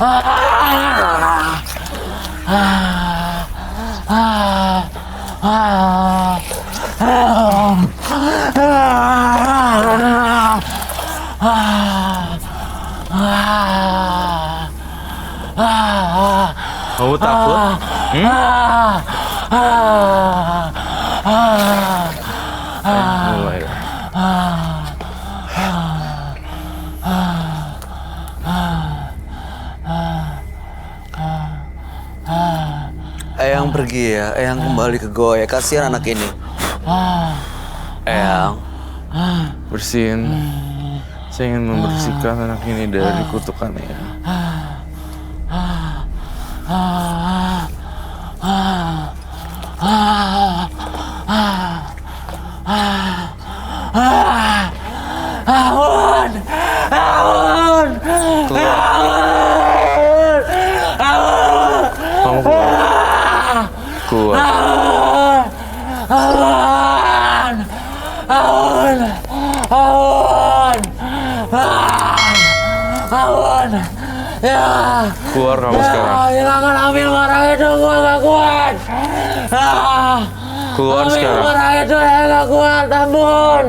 Kamu takut? Mulai. Eyang pergi ya, Eyang kembali ke goa ya. Kasihan anak ini. Eyang. Bersihin. Saya ingin membersihkan anak ini dari kutukannya. Amun! Amun! Kamu keluar. Keluar. Amun! Amun! Amun! Amun! Ya! Keluar kamu sekarang. Jangan ambil barang itu, gua gak kuat. Keluar ambil sekarang. barang itu, saya gak kuat. Amun!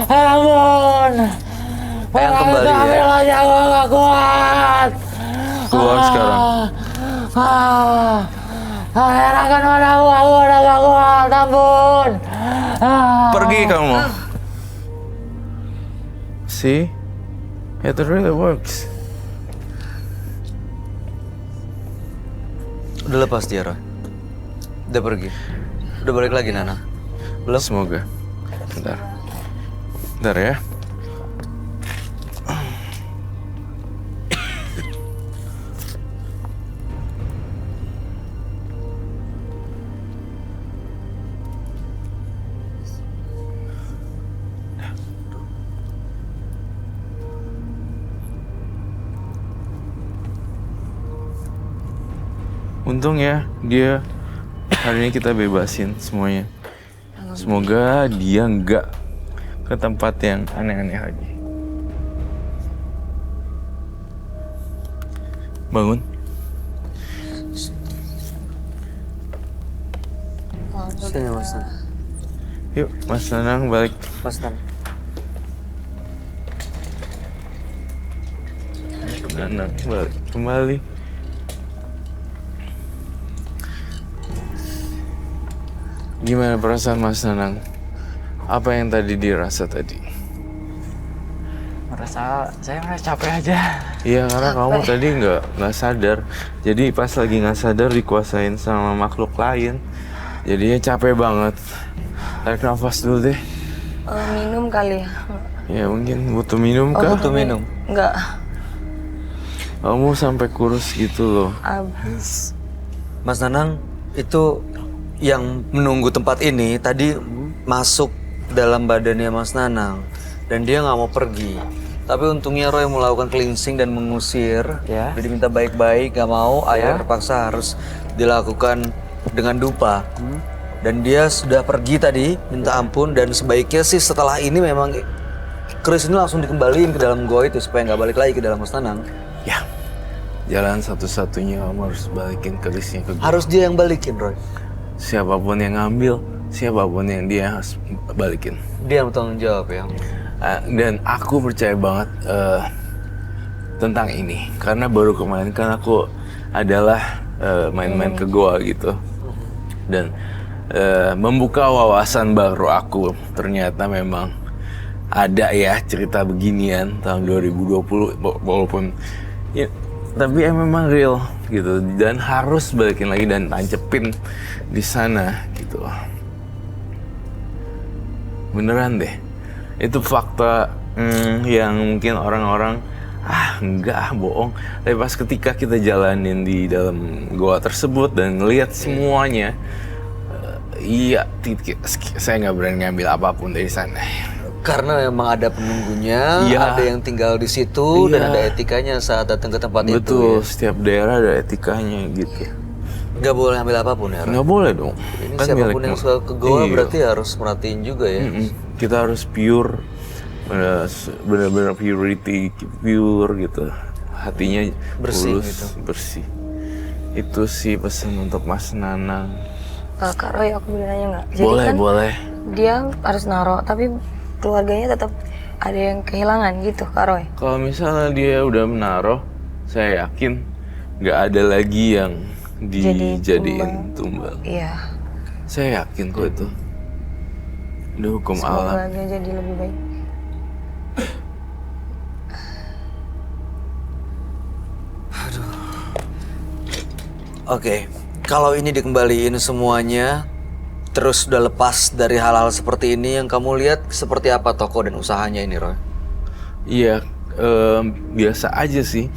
Amun! Eyang kembali ya. Ambil aja, gua gak kuat. Keluar sekarang. Herangan mana aku udah gak kuat, ampun. Pergi kamu. See? It really works. Udah lepas dia, Roy. Udah pergi. Udah balik lagi, Nana. Belum? Semoga. Bentar. Bentar ya. Untung ya, dia hari ini kita bebasin semuanya. Semoga dia nggak ke tempat yang aneh-aneh lagi. Bangun. Sini, Mas Nan. Yuk, Mas Nanang balik. Mas Nan. Nanang balik kembali. Gimana perasaan Mas Nanang? Apa yang tadi dirasa tadi? Saya merasa capek aja. Iya, karena kamu tadi nggak sadar. Jadi pas lagi nggak sadar dikuasain sama makhluk lain. Jadinya capek banget. Tarik nafas dulu deh. Minum kali ya? Ya mungkin butuh minum kah? Butuh minum. Enggak. Kamu sampai kurus gitu loh. Abis. Mas Nanang, itu yang menunggu tempat ini tadi masuk dalam badannya Mas Nanang. Dan dia nggak mau pergi. Tapi untungnya Roy melakukan cleansing dan mengusir. Ya. Dia diminta baik-baik, nggak mau. Akhirnya terpaksa harus dilakukan dengan dupa. Dan dia sudah pergi tadi, minta ampun. Dan sebaiknya sih setelah ini memang Chris ini langsung dikembaliin ke dalam goa itu supaya nggak balik lagi ke dalam Mas Nanang. Ya, jalan satu-satunya kamu harus balikin kerisnya ke gue. Harus dia yang balikin, Roy. Siapapun yang ngambil, siapapun yang dia harus balikin. Dia yang bertanggung jawab ya. Dan aku percaya banget tentang ini. Karena baru kemarin kan aku adalah main-main ke goa gitu. Dan membuka wawasan baru aku. Ternyata memang ada ya cerita beginian tahun 2020. Walaupun ya, tapi ya memang real gitu. Dan harus balikin lagi dan tancepin di sana gitu. Beneran deh. Itu fakta yang mungkin orang-orang enggak bohong. Tapi pas ketika kita jalanin di dalam goa tersebut dan ngelihat semuanya, iya, saya nggak berani ngambil apapun dari sana. Karena memang ada penunggunya, Iya. ada yang tinggal di situ, Iya. dan ada etikanya saat datang ke tempat itu. Betul, Ya. setiap daerah ada etikanya gitu. Nggak boleh ambil apapun ya, Roy? Nggak boleh dong. Ini Kan siapapun milik- yang suka ke goa Iya. berarti harus merhatiin juga ya. Kita harus pure, benar-benar purity, pure gitu. hatinya Bersih tulus, gitu. bersih. Itu sih pesan untuk Mas Nanang. Kak Roy, aku boleh nanya nggak? Jadi Boleh, kan boleh. dia harus naruh, tapi keluarganya tetap ada yang kehilangan gitu, Kak Roy. Kalau misalnya dia udah menaruh, saya yakin nggak ada lagi yang Jadi dijadiin tumbal. Iya. Saya yakin kok itu. Udah hukum alam. Semoga dia jadi lebih baik. Oke, kalau ini dikembaliin semuanya, terus udah lepas dari hal-hal seperti ini, yang kamu lihat seperti apa toko dan usahanya ini, Roy? Iya, biasa aja sih.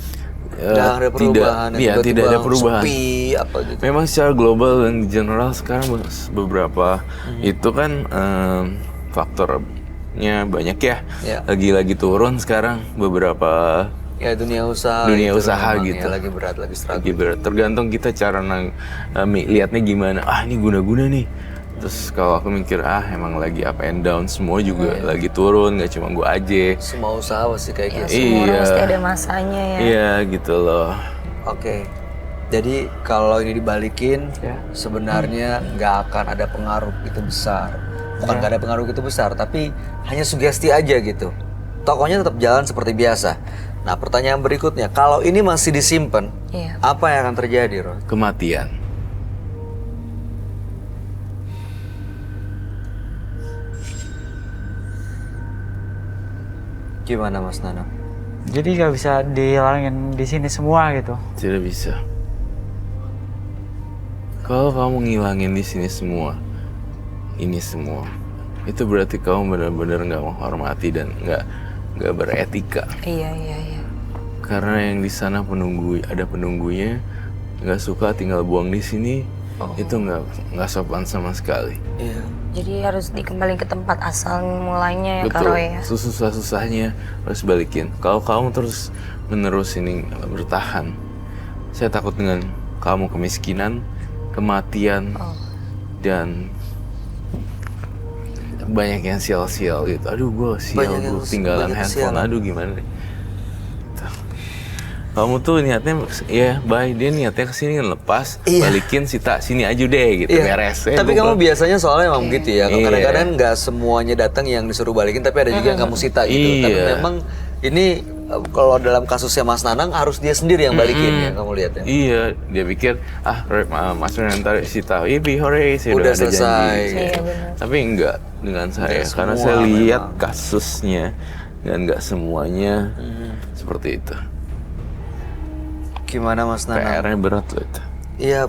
Nggak ada perubahan, Iya, tiba-tiba tidak ada perubahan. sepi, apa gitu. Memang secara global dan general sekarang beberapa itu kan faktornya banyak ya. Ya. Lagi-lagi turun sekarang beberapa Ya dunia usaha. Dunia gitu usaha memang gitu. Ya, lagi berat, lagi struggle. lagi berat. Tergantung kita cara lihatnya gimana. Ah, ini guna-guna nih. Terus kalau aku mikir emang lagi up and down, semua juga lagi turun, nggak cuma gua aja. Semua usaha pasti kayak gitu. Semua orang Iya. pasti ada masanya ya. Iya gitu loh. Oke. Jadi kalau ini dibalikin, Ya. sebenarnya nggak akan ada pengaruh itu besar. Bukan nggak ada pengaruh itu besar, tapi hanya sugesti aja gitu. Tokonya tetap jalan seperti biasa. Nah, pertanyaan berikutnya, kalau ini masih disimpan, Iya. apa yang akan terjadi, Roy? Kematian. Gimana, Mas Nana? Jadi nggak bisa dihilangin di sini semua gitu. Tidak bisa. Kalau kamu ngilangin di sini semua, ini semua, itu berarti kamu benar-benar nggak menghormati dan nggak beretika. Iya. Karena yang di sana ada penunggunya, nggak suka tinggal buang di sini, itu nggak sopan sama sekali. Iya. Jadi harus dikembalikan ke tempat asal mulainya ya, Kak Betul. Roy ya. Susah-susahnya harus balikin. Kalau kamu terus menerus ini bertahan, saya takut dengan kamu kemiskinan, kematian, dan banyak yang sial-sial gitu. Aduh, gue sial, Banyak yang gue tinggalan banyak handphone. kesialan. Aduh, gimana deh. Gitu. Kamu tuh niatnya, ya baik, dia niatnya kesini lepas, Iya. balikin sini aja deh gitu, beres. Tapi kamu biasanya soalnya emang begitu ya. Iya. Kadang-kadang nggak semuanya datang yang disuruh balikin, tapi ada juga yang kamu sita gitu. Tapi Iya. memang ini kalau dalam kasusnya Mas Nanang harus dia sendiri yang balikin ya, kamu lihat ya. Iya, dia pikir Mas ntar sita, ibi hore, saya Udah udah ada selesai. janji. Iya, benar. Tapi enggak dengan saya, Enggak karena semua saya lihat memang. kasusnya dan enggak semuanya seperti itu. Gimana Mas Nanang? PR-nya berat loh itu. Iya,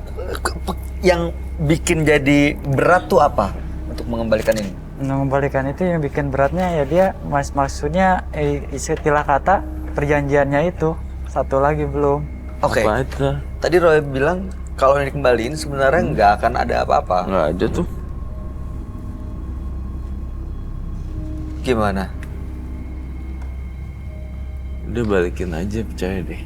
yang bikin jadi berat tuh apa untuk mengembalikan ini? Mengembalikan itu yang bikin beratnya ya dia maksudnya istilah kata perjanjiannya itu satu lagi belum. Oke, Apa itu? tadi Roy bilang kalau ini dikembaliin sebenarnya nggak akan ada apa-apa. Nggak ada tuh. Gimana? Udah balikin aja, percaya deh.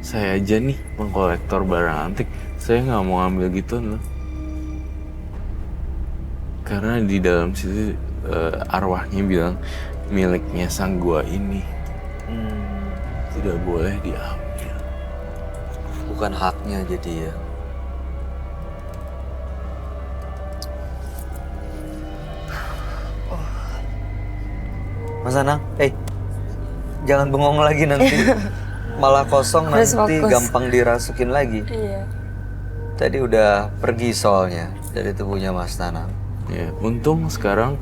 Saya aja nih pengkolektor barang antik, saya nggak mau ambil gituan loh. Karena di dalam situ arwahnya bilang miliknya sang gua ini tidak boleh diambil. Bukan haknya jadi ya. Mas Anang, jangan bengong lagi nanti. Malah kosong Harus nanti fokus. gampang dirasukin lagi. Iya. Tadi udah pergi soalnya dari tubuhnya Mas Nanang. Ya, untung sekarang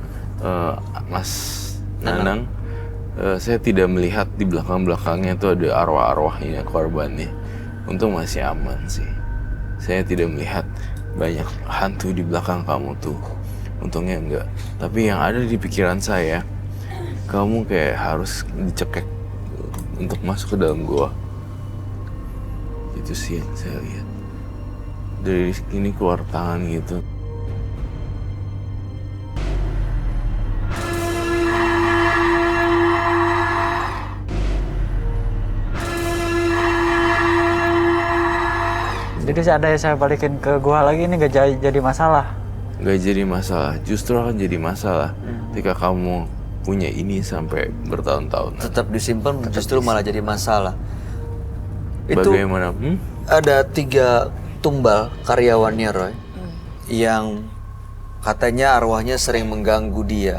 Mas Nanang, saya tidak melihat di belakang-belakangnya tuh ada arwah-arwahnya korbannya. Untung masih aman sih. Saya tidak melihat banyak hantu di belakang kamu tuh. Untungnya enggak. Tapi yang ada di pikiran saya, kamu kayak harus dicekek untuk masuk ke dalam gua. Itu sih yang saya lihat. Dari ini keluar tangan gitu. Jadi ada yang saya balikin ke gua lagi ini gak jadi masalah. Gak jadi masalah, justru akan jadi masalah ketika kamu punya ini sampai bertahun-tahun. Tetap disimpan justru malah jadi masalah. Itu Bagaimana? ada 3 tumbal karyawannya Roy yang katanya arwahnya sering mengganggu dia.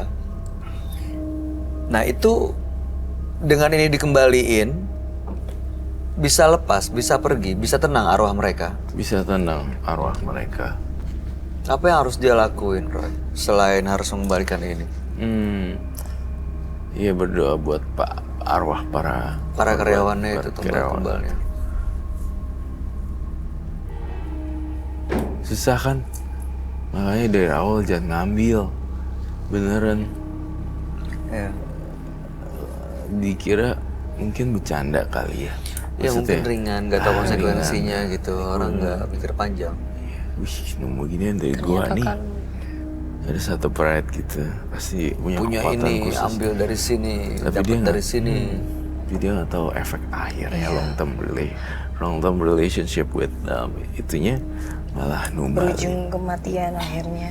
Nah itu dengan ini dikembaliin bisa lepas, bisa pergi, bisa tenang arwah mereka. Bisa tenang arwah mereka. Apa yang harus dia lakuin Roy selain harus mengembalikan ini? Iya, berdoa buat arwah para Karyawannya para itu karyawan. tumbal-tumbalnya. Susah kan? Makanya dari awal jangan ngambil. Beneran. Ya. Dikira mungkin bercanda kali ya. Ya mungkin Maksudnya, ringan, gak tahu konsekuensinya ringan. gitu. Orang nggak mikir panjang. Wih, nemu ginian dari gua nih. Ada satu pride gitu. Pasti punya kekuatan ini khusus. ambil dari sini, Tapi dia dapat dari nggak- sini. Tapi dia nggak tahu efek akhirnya long term relationship with itunya malah numbal. Berujung kematian akhirnya.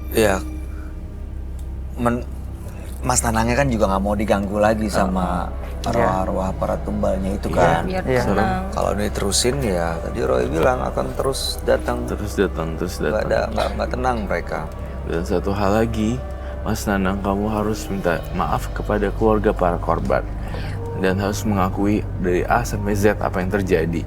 Ya, Mas Nanangnya kan juga nggak mau diganggu lagi sama arwah-arwah para tumbalnya itu kan. Biar Iya. tenang. Kalau diterusin ya tadi Roy bilang akan terus datang. Terus datang. Nggak tenang mereka. Dan satu hal lagi, Mas Nanang, kamu harus minta maaf kepada keluarga para korban. Dan harus mengakui dari A sampai Z apa yang terjadi.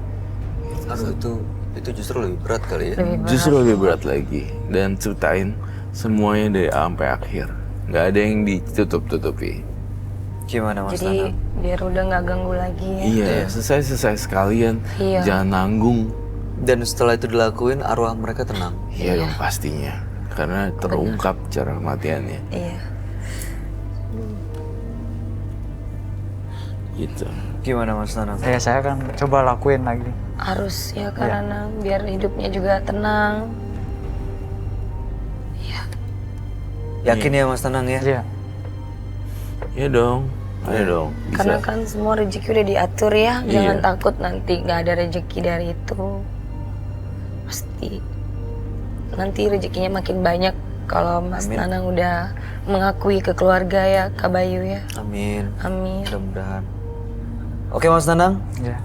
Aduh itu justru lebih berat kali ya. Justru lebih berat lagi. Dan ceritain semuanya dari A sampai akhir. Nggak ada yang ditutup-tutupi. Gimana Mas Jadi Nanang? biar udah nggak ganggu lagi ya. Iya, selesai sekalian. Iya. Jangan nanggung. Dan setelah itu dilakuin arwah mereka tenang. Iya dong pastinya. Karena terungkap cara kematiannya. Iya. Gitu. Gimana Mas Nanang? Ya saya akan coba lakuin lagi. Harus ya karena biar hidupnya juga tenang. Yakin ya Mas Nanang ya? Iya. Iya dong. Ayo dong. Bisa. Karena kan semua rezeki udah diatur ya. Jangan Iya. takut nanti nggak ada rezeki dari itu. Pasti nanti rezekinya makin banyak kalau Mas Nanang udah mengakui ke keluarga ya, Kak Bayu ya. Amin. Amin. Mudah-mudahan. Oke Mas Nanang, Iya.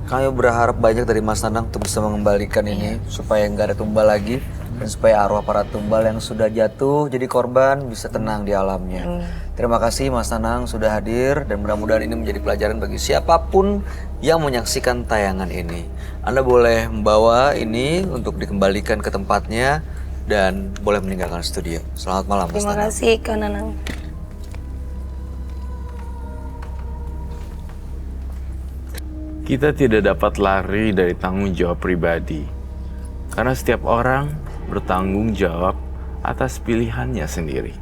kami berharap banyak dari Mas Nanang untuk bisa mengembalikan ini supaya nggak ada tumbal lagi dan supaya arwah para tumbal yang sudah jatuh jadi korban bisa tenang di alamnya. Terima kasih Mas Nanang sudah hadir dan mudah-mudahan ini menjadi pelajaran bagi siapapun yang menyaksikan tayangan ini. Anda boleh membawa ini untuk dikembalikan ke tempatnya dan boleh meninggalkan studio. Selamat malam Mas Terima Nanang. kasih Kak Nanang. Kita tidak dapat lari dari tanggung jawab pribadi. Karena setiap orang bertanggung jawab atas pilihannya sendiri.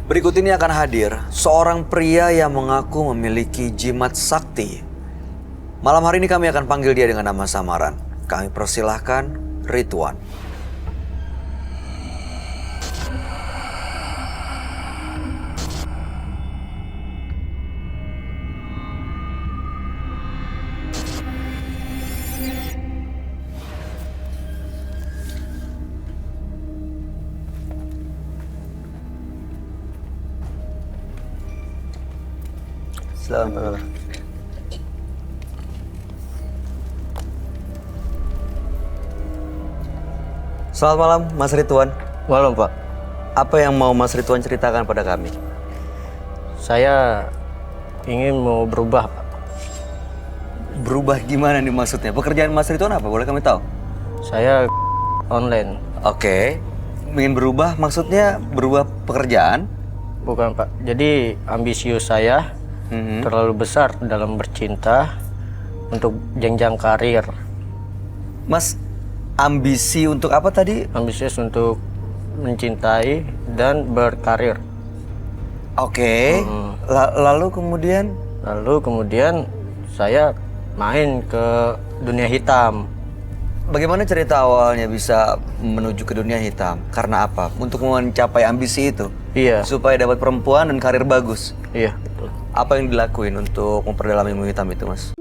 Berikut ini akan hadir seorang pria yang mengaku memiliki jimat sakti. Malam hari ini kami akan panggil dia dengan nama samaran. Kami persilahkan Ridwan. Selamat malam. Selamat malam, Mas Ridwan. Malam Pak, Apa yang mau Mas Ridwan ceritakan pada kami? saya ingin mau berubah Pak. Berubah gimana nih maksudnya? Pekerjaan Mas Ridwan apa? Boleh kami tahu? Saya online, Oke. Ingin berubah maksudnya berubah pekerjaan? bukan Pak. Jadi ambisius saya terlalu besar dalam bercinta untuk jenjang karir. Mas, ambisi untuk apa tadi? Ambisius untuk mencintai dan berkarir. Oke. Lalu kemudian? Lalu kemudian saya main ke dunia hitam. Bagaimana cerita awalnya bisa menuju ke dunia hitam? Karena apa? Untuk mencapai ambisi itu? Iya, Supaya dapat perempuan dan karir bagus. iya betul. Apa yang dilakuin untuk memperdalam ilmu hitam itu, Mas?